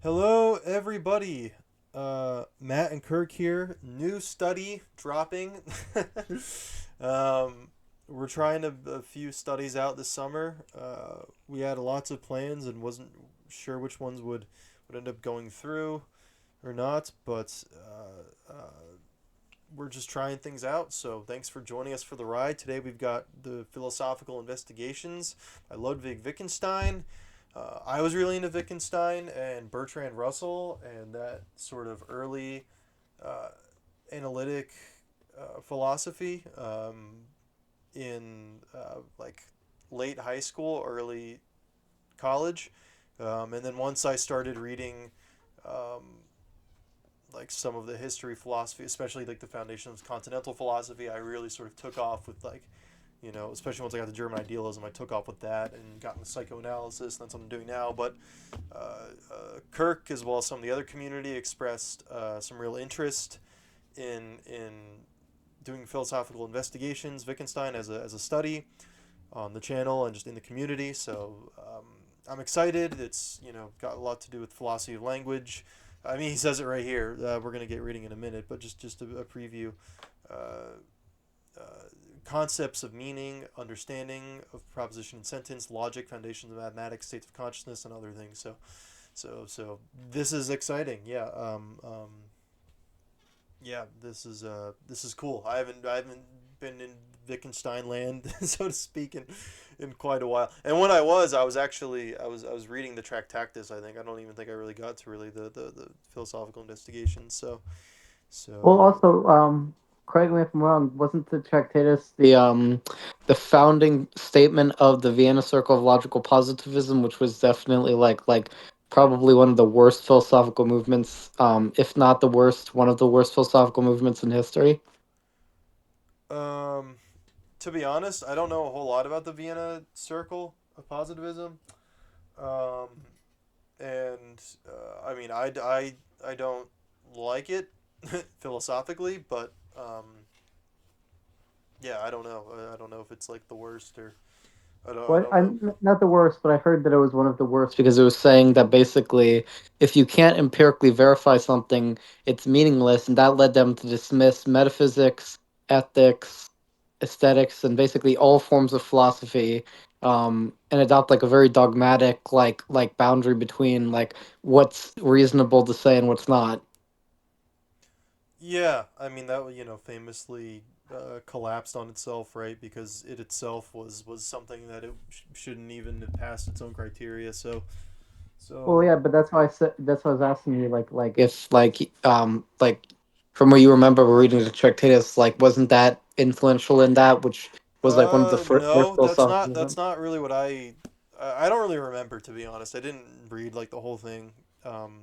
Hello, everybody. Matt and Kirk here. New study dropping. um, we're trying a few studies out this summer. We had lots of plans and wasn't sure which ones would end up going through or not, but we're just trying things out. So thanks for joining us for the ride. Today we've got the Philosophical Investigations by Ludwig Wittgenstein. I was really into Wittgenstein and Bertrand Russell and that sort of early uh, analytic philosophy in like late high school, early college. And then once I started reading um, like some of the history philosophy, especially like the foundations of continental philosophy, I really sort of took off with especially once I got to German idealism, I took off with that and got into psychoanalysis, and that's what I'm doing now. But Kirk, as well as some of the other community, expressed some real interest in doing philosophical investigations, Wittgenstein as a study on the channel and just in the community. So I'm excited. It's got a lot to do with philosophy of language. I mean, he says it right here. We're gonna get reading in a minute, but just a preview. Uh, uh, Concepts of meaning, understanding of proposition and sentence, logic, foundations of mathematics, states of consciousness, and other things. So this is exciting. Yeah, this is cool. I haven't been in Wittgenstein land, so to speak, in quite a while. And when I was actually I was reading the Tractatus. I think I don't even think I really got to really the philosophical investigations. Well, So also, correct me if I'm wrong. Wasn't the Tractatus the founding statement of the Vienna Circle of Logical Positivism, which was definitely like probably one of the worst philosophical movements, if not the worst, one of the worst philosophical movements in history. um, to be honest, I don't know a whole lot about the Vienna Circle of Positivism. Um, and I mean, I don't like it philosophically, but yeah, I don't know. I don't know if it's like the worst or I Well, don't know. I'm not the worst, but I heard that it was one of the worst because it was saying that basically, if you can't empirically verify something, it's meaningless, and that led them to dismiss metaphysics, ethics, aesthetics, and basically all forms of philosophy, and adopt like a very dogmatic like boundary between like what's reasonable to say and what's not. Yeah, I mean that famously collapsed on itself, right? Because it itself was something that it shouldn't even have passed its own criteria. Well, So yeah, but that's why I said that's why I was asking you, like if like from what you remember reading the Tractatus, like wasn't that influential in that, which was like one of the first no, that's philosophical. not really what I don't really remember, to be honest. I didn't read like the whole thing. Um,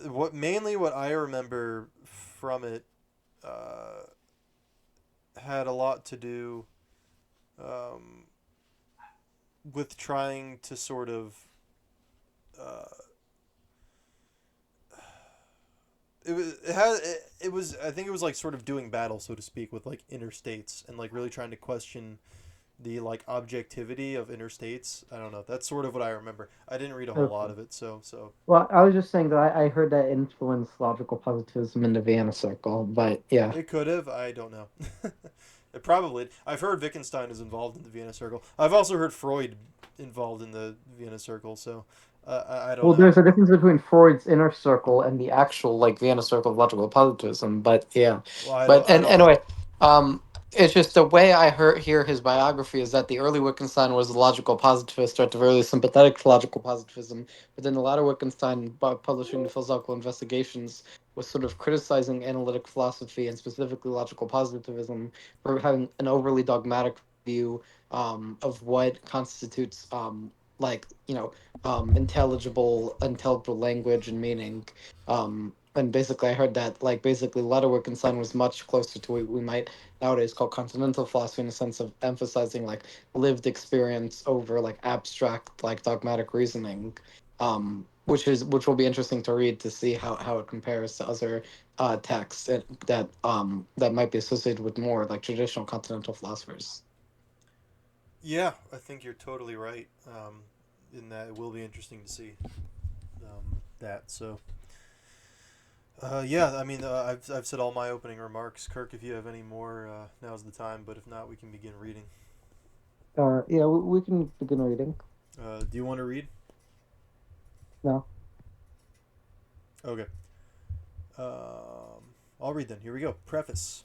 what I remember from it uh, had a lot to do um, with trying to sort of uh, it was I think it was like sort of doing battle, so to speak, with like interstates and like really trying to question the like objectivity of interstates. I don't know. That's sort of what I remember. I didn't read a whole lot Okay. of it, so Well, I was just saying that I heard that influenced logical positivism in the Vienna Circle, but yeah. it could have. I don't know. It probably. I've heard Wittgenstein is involved in the Vienna Circle. I've also heard Freud involved in the Vienna Circle. So I don't Well, know. there's a difference between Freud's inner circle and the actual like Vienna Circle of logical positivism, but yeah. Well, But I and don't know. anyway, um, it's just the way I hear his biography is that the early Wittgenstein was a logical positivist, or at the very least sympathetic to logical positivism. But then the latter Wittgenstein, by publishing the philosophical investigations, was sort of criticizing analytic philosophy and specifically logical positivism for having an overly dogmatic view of what constitutes like intelligible language and meaning. And basically, I heard that like basically Leatherwick and Son was much closer to what we might nowadays call continental philosophy in the sense of emphasizing like lived experience over like abstract like dogmatic reasoning. Which will be interesting to read to see how it compares to other texts that might be associated with more like traditional continental philosophers. Yeah, I think you're totally right. In that it will be interesting to see. that. So, yeah, I mean, I've said all my opening remarks. Kirk, if you have any more, now's the time. But if not, we can begin reading. Yeah, we can begin reading. Do you want to read? No. Okay. I'll read then. Here we go. Preface.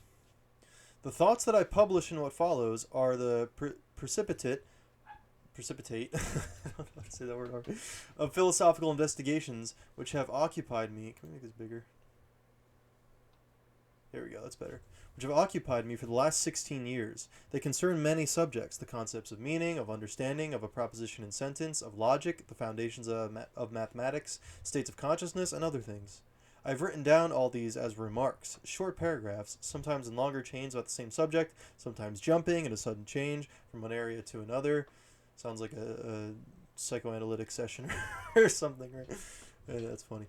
The thoughts that I publish in what follows are the precipitate, I don't know how to say that word hard, of philosophical investigations which have occupied me. Can we make this bigger? There we go, that's better. Which have occupied me for the last 16 years. They concern many subjects: the concepts of meaning, of understanding, of a proposition and sentence, of logic, the foundations of mathematics, states of consciousness, and other things. I've written down all these as remarks, short paragraphs, sometimes in longer chains about the same subject, sometimes jumping in a sudden change from one area to another. Sounds like a psychoanalytic session or something, right? Yeah, that's funny.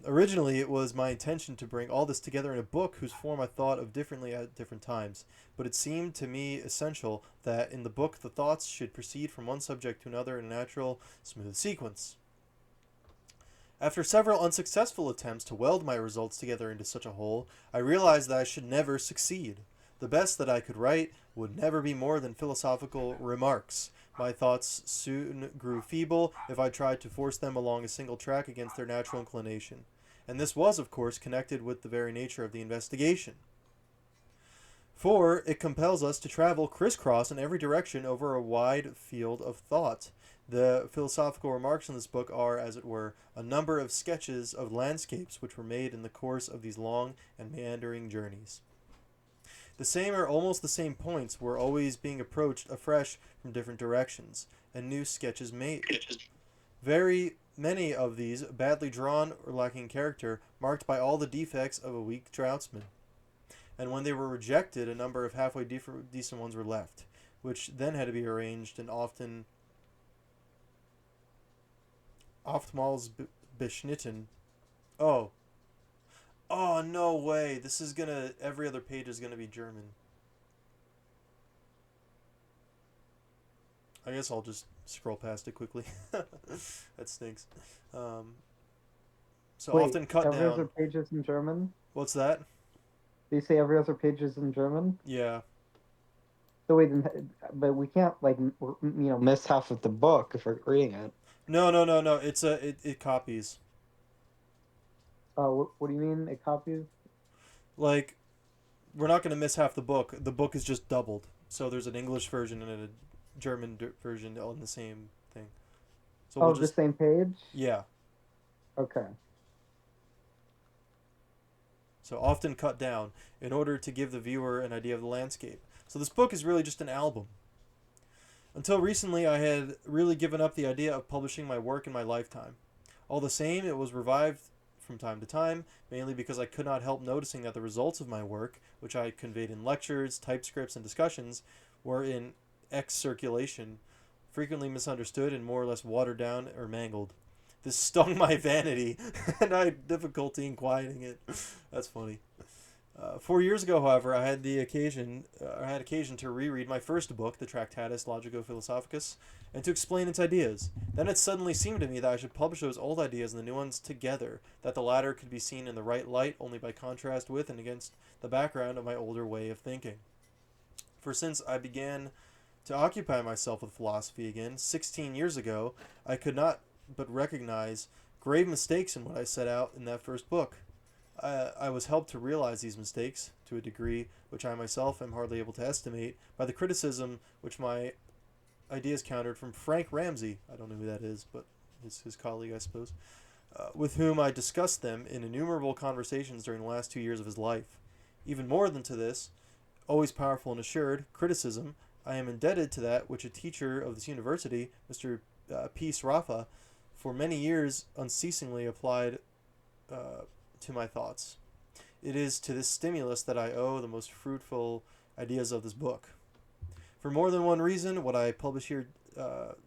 Originally, it was my intention to bring all this together in a book whose form I thought of differently at different times, but it seemed to me essential that in the book the thoughts should proceed from one subject to another in a natural, smooth sequence. After several unsuccessful attempts to weld my results together into such a whole, I realized that I should never succeed. The best that I could write would never be more than philosophical remarks. My thoughts soon grew feeble if I tried to force them along a single track against their natural inclination. And this was, of course, connected with the very nature of the investigation. For it compels us to travel crisscross in every direction over a wide field of thought. The philosophical remarks in this book are, as it were, a number of sketches of landscapes which were made in the course of these long and meandering journeys. The same or almost the same points were always being approached afresh from different directions, and new sketches made. Very many of these, badly drawn or lacking character, marked by all the defects of a weak draughtsman. And when they were rejected, a number of halfway decent ones were left, which then had to be arranged and oftmals beschnitten. Oh. Oh, no way. This is gonna... Every other page is gonna be German. I guess I'll just scroll past it quickly. That stinks. So Wait, often cut every other down. page is in German? What's that? Do you say every other page is in German? Yeah. So wait, but we can't miss half of the book if we're reading it. No. It copies. What do you mean it copies? Like, we're not gonna miss half the book. The book is just doubled. So there's an English version and a German version on the same thing. So we'll Oh, the just... same page? Yeah. Okay. So often cut down in order to give the viewer an idea of the landscape. So this book is really just an album. Until recently, I had really given up the idea of publishing my work in my lifetime. All the same, it was revived from time to time, mainly because I could not help noticing that the results of my work, which I conveyed in lectures, typescripts, and discussions, were in circulation, frequently misunderstood and more or less watered down or mangled. This stung my vanity, and I had difficulty in quieting it. That's funny. 4 years ago, however, I had occasion to reread my first book, the Tractatus Logico-Philosophicus, and to explain its ideas. Then it suddenly seemed to me that I should publish those old ideas and the new ones together, that the latter could be seen in the right light only by contrast with and against the background of my older way of thinking. For since I began to occupy myself with philosophy again 16 years ago, I could not but recognize grave mistakes in what I set out in that first book. I was helped to realize these mistakes, to a degree which I myself am hardly able to estimate, by the criticism which my ideas countered from Frank Ramsey. I don't know who that is, but it's his colleague, I suppose, with whom I discussed them in innumerable conversations during the last 2 years of his life. Even more than to this, always powerful and assured, criticism, I am indebted to that which a teacher of this university, Mr. P. Sraffa, for many years unceasingly applied to my thoughts. It is to this stimulus that I owe the most fruitful ideas of this book. For more than one reason, what I publish here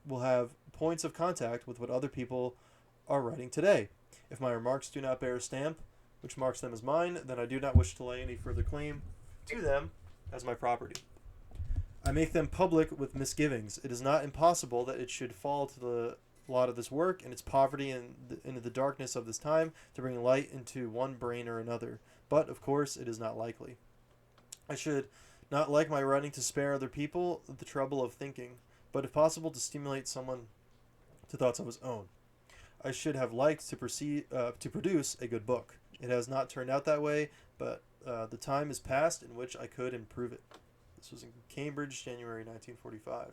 will have points of contact with what other people are writing today. If my remarks do not bear a stamp, which marks them as mine, then I do not wish to lay any further claim to them as my property. I make them public with misgivings. It is not impossible that it should fall to the a lot of this work and its poverty and into the darkness of this time to bring light into one brain or another. But, of course, it is not likely. I should not like my writing to spare other people the trouble of thinking, but if possible to stimulate someone to thoughts of his own. I should have liked to produce a good book. It has not turned out that way, but the time is past in which I could improve it. This was in Cambridge, January 1945.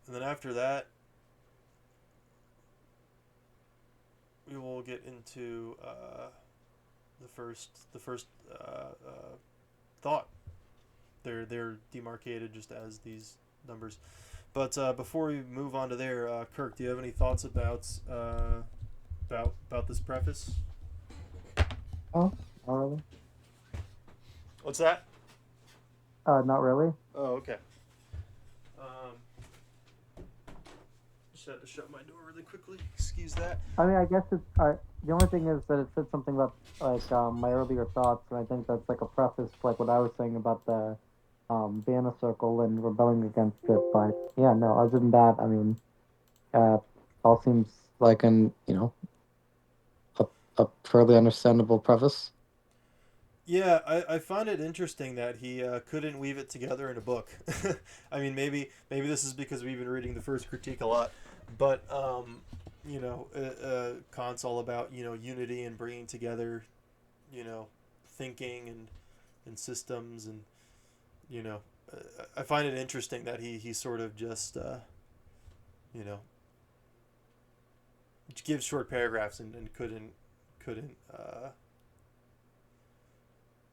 And then after that, we will get into the first thought. They're demarcated just as these numbers. But before we move on to there, Kirk, do you have any thoughts about this preface? Oh, not really. What's that? Not really. Oh, okay. Just had to shut my door really quickly. Excuse that. I mean, I guess it's the only thing is that it said something about like my earlier thoughts, and I think that's like a preface to like what I was saying about the Vienna Circle and rebelling against it. But yeah, no. Other than that, I mean, all seems like an a, a fairly understandable preface. Yeah, I find it interesting that he couldn't weave it together in a book. I mean, maybe this is because we've been reading the first critique a lot, but Kant's all about unity and bringing together, you know, thinking and systems and you know, I find it interesting that he sort of just you know gives short paragraphs and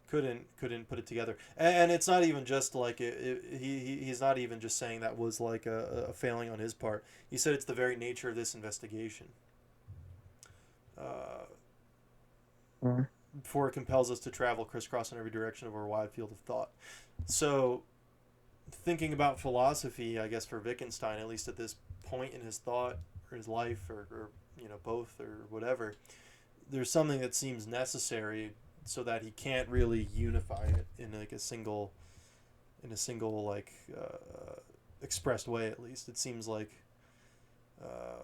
couldn't couldn't put it together. And it's not even just like he's not even just saying that was like a failing on his part. He said it's the very nature of this investigation. Uh, Mm. for it compels us to travel crisscross in every direction of our wide field of thought. So, thinking about philosophy, I guess for Wittgenstein, at least at this point in his thought or his life, or both or whatever, there's something that seems necessary so that he can't really unify it in like a single like expressed way. At least it seems like, uh,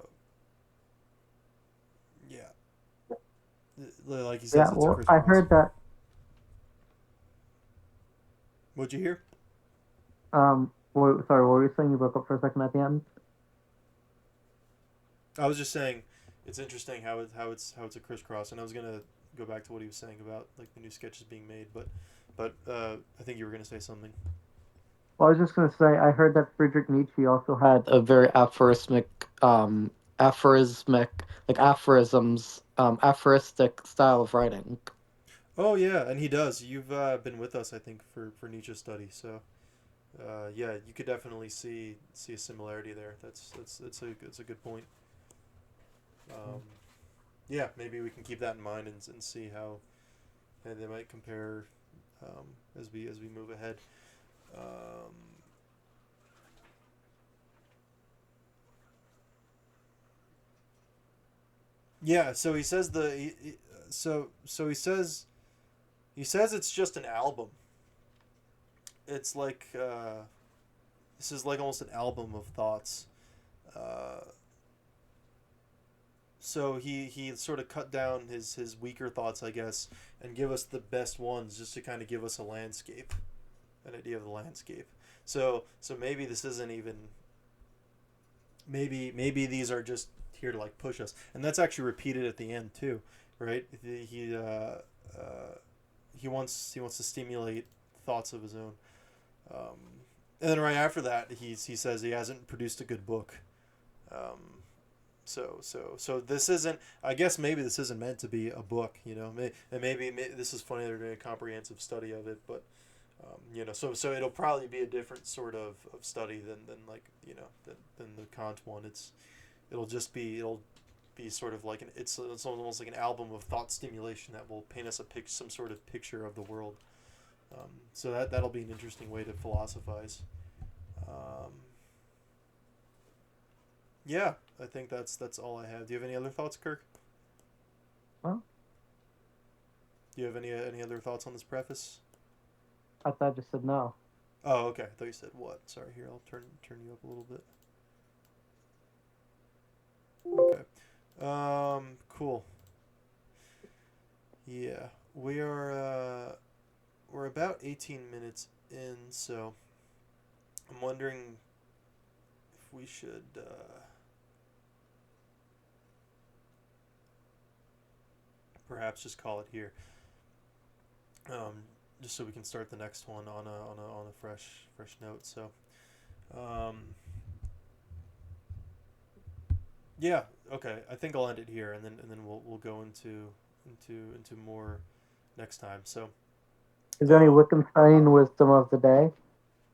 yeah, like he says, Yeah. it's a Well, I crisscross. heard that. What'd you hear? Sorry, what were you saying? You broke up for a second at the end. I was just saying, it's interesting how it's a crisscross, and I was gonna go back to what he was saying about like the new sketches being made, but I think you were gonna say something. Well, I was just gonna say I heard that Friedrich Nietzsche also had a very aphorismic, like aphoristic style of writing. Oh yeah, and he does. You've been with us, I think, for Nietzsche study, so yeah, you could definitely see a similarity there. That's a good point. Um, yeah, maybe we can keep that in mind and see how they might compare as we move ahead. Um, yeah, so he says he says it's just an album. It's like this is like almost an album of thoughts. Uh, so he sort of cut down his weaker thoughts, I guess, and give us the best ones just to kind of give us a landscape, an idea of the landscape. So maybe this isn't even maybe these are just here to like push us, and that's actually repeated at the end too, right? He wants to stimulate thoughts of his own, um, and then right after that he says he hasn't produced a good book. Um, so this isn't. I guess maybe this isn't meant to be a book. And maybe this is funny. They're doing a comprehensive study of it, but so it'll probably be a different sort of study than like than the Kant one. It'll be sort of like it's almost like an album of thought stimulation that will paint us some sort of picture of the world. So that'll be an interesting way to philosophize. Um, yeah, I think that's all I have. Do you have any other thoughts, Kirk? Well, Do you have any other thoughts on this preface? I thought I just said no. Oh, okay. I thought you said what. Sorry. Here, I'll turn you up a little bit. Okay. Cool. Yeah, we're about 18 minutes in, so I'm wondering if we should perhaps just call it here. Um, just so we can start the next one on a fresh note. So, um, yeah, okay. I think I'll end it here, and then we'll go into more next time. So, Is there any um, Wittgenstein wisdom of the day?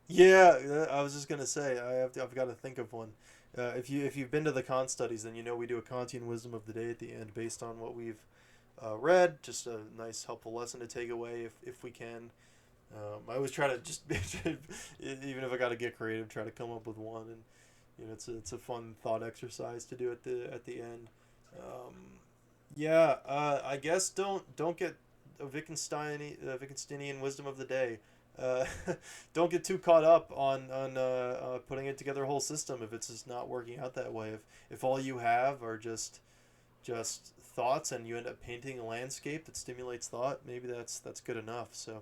yeah, I was just gonna say I've got to think of one. If you've been to the Kant studies, then you know we do a Kantian wisdom of the day at the end based on what we've read. Just a nice helpful lesson to take away if we can. I always try to just even if I got to get creative, try to come up with one, and it's a fun thought exercise to do at the end. Um, yeah, I guess don't get a Wittgensteinian wisdom of the day. Uh, don't get too caught up on putting it together a whole system if it's just not working out that way. If all you have are just thoughts and you end up painting a landscape that stimulates thought, maybe that's good enough. So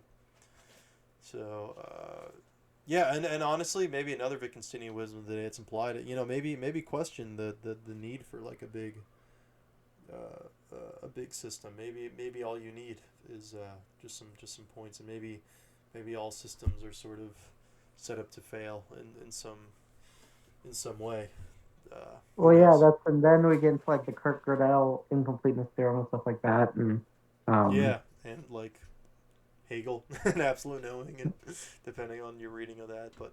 yeah, and honestly, maybe another Wittgensteinian wisdom of the day. It's implied. Maybe question the need for like a big system. Maybe all you need is just some points, and maybe all systems are sort of set up to fail in some way. Who Well, yeah, knows? that's and then we get into like the Kirk Gödel incompleteness theorem and stuff like that, and um, Yeah, and like Hegel and absolute knowing, and depending on your reading of that, but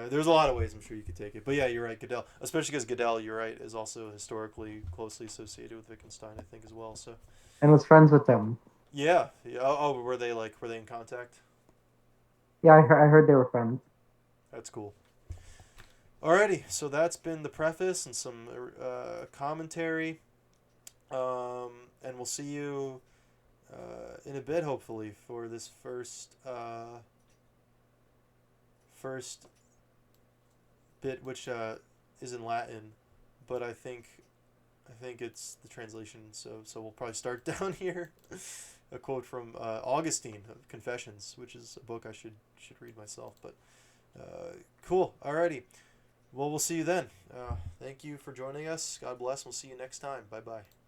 there's a lot of ways I'm sure you could take it. But yeah, you're right, Gödel, especially because Gödel, you're right, is also historically closely associated with Wittgenstein, I think, as well. So and was friends with them. yeah, yeah. Oh, were they in contact? Yeah, I heard they were friends. That's cool. Alrighty, so that's been the preface and some commentary, and we'll see you in a bit, hopefully, for this first bit, which is in Latin, but I think it's the translation. So we'll probably start down here. A quote from Augustine of Confessions, which is a book I should read myself. But cool. Alrighty. Well, we'll see you then. Thank you for joining us. God bless. We'll see you next time. Bye bye.